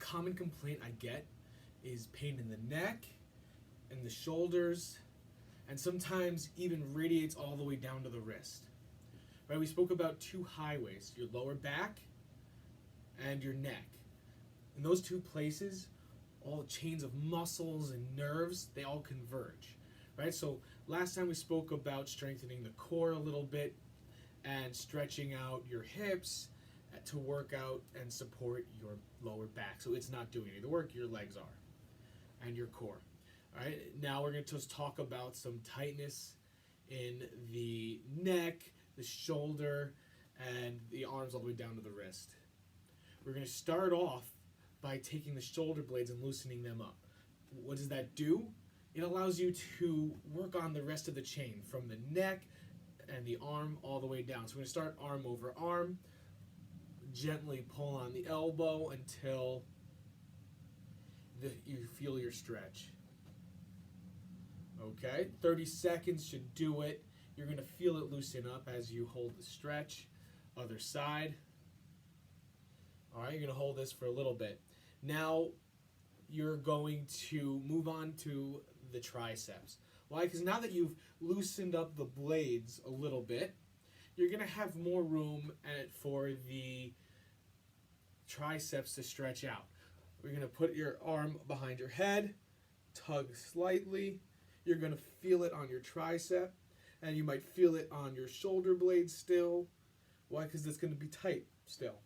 common complaint I get is pain in the neck and the shoulders, and sometimes even radiates all the way down to the wrist. Right? We spoke about two highways, your lower back and your neck. In those two places, all the chains of muscles and nerves, they all converge. Right? So last time we spoke about strengthening the core a little bit and stretching out your hips to work out and support your lower back. So it's not doing any of the work, your legs are, and your core. All right, now we're going to just talk about some tightness in the neck, the shoulder, and the arms all the way down to the wrist. We're going to start off by taking the shoulder blades and loosening them up. What does that do? It allows you to work on the rest of the chain from the neck and the arm all the way down. So we're going to start arm over arm. Gently pull on the elbow until you feel your stretch. Okay, 30 seconds should do it. You're going to feel it loosen up as you hold the stretch. Other side. All right, you're going to hold this for a little bit. Now you're going to move on to the triceps. Why? Because now that you've loosened up the blades a little bit, you're going to have more room for the triceps to stretch out. We're going to put your arm behind your head, tug slightly. You're going to feel it on your tricep, and you might feel it on your shoulder blade still. Why? Because it's going to be tight still,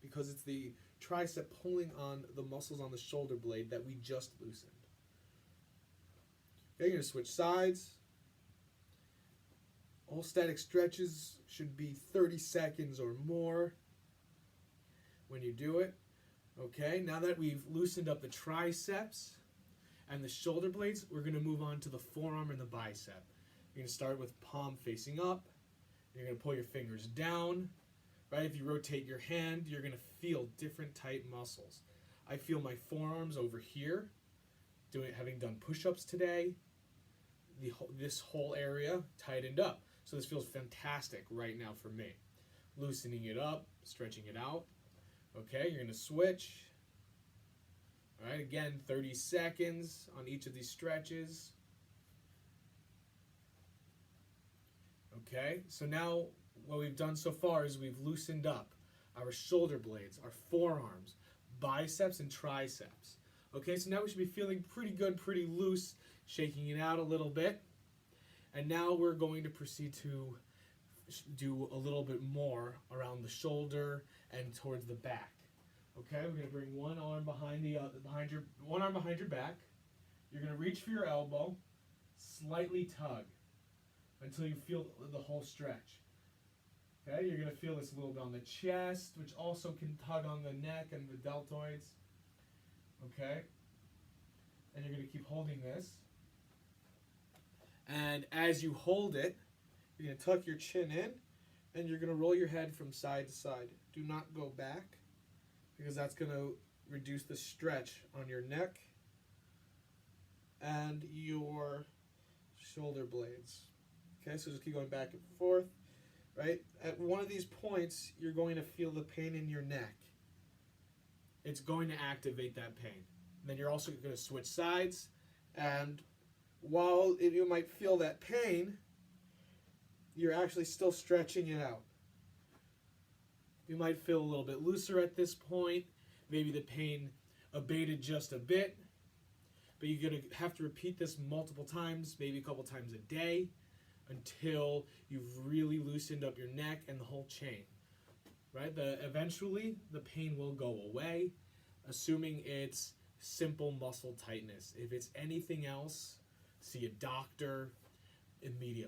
because it's the tricep pulling on the muscles on the shoulder blade that we just loosened. Okay, you're going to switch sides. All static stretches should be 30 seconds or more when you do it. Okay, now that we've loosened up the triceps and the shoulder blades, we're going to move on to the forearm and the bicep. You're going to start with palm facing up. You're going to pull your fingers down. Right? If you rotate your hand, you're going to feel different tight muscles. I feel my forearms over here, having done push-ups today. This whole area tightened up. So this feels fantastic right now for me. Loosening it up, stretching it out. Okay, you're going to switch. All right, again, 30 seconds on each of these stretches. Okay, so now what we've done so far is we've loosened up our shoulder blades, our forearms, biceps, and triceps. Okay, so now we should be feeling pretty good, pretty loose, shaking it out a little bit. And now we're going to proceed to do a little bit more around the shoulder and towards the back. Okay, we're going to bring one arm behind your back. You're going to reach for your elbow, slightly tug until you feel the whole stretch. Okay, you're going to feel this a little bit on the chest, which also can tug on the neck and the deltoids. Okay, and you're going to keep holding this. And as you hold it, you're going to tuck your chin in, and you're going to roll your head from side to side. Do not go back, because that's going to reduce the stretch on your neck and your shoulder blades. Okay, so just keep going back and forth. Right? At one of these points, you're going to feel the pain in your neck. It's going to activate that pain. And then you're also going to switch sides, and while you might feel that pain, you're actually still stretching it out. You might feel a little bit looser at this point. Maybe the pain abated just a bit. But you're going to have to repeat this multiple times, maybe a couple times a day, until you've really loosened up your neck and the whole chain. Right? Eventually, the pain will go away, assuming it's simple muscle tightness. If it's anything else, see a doctor immediately.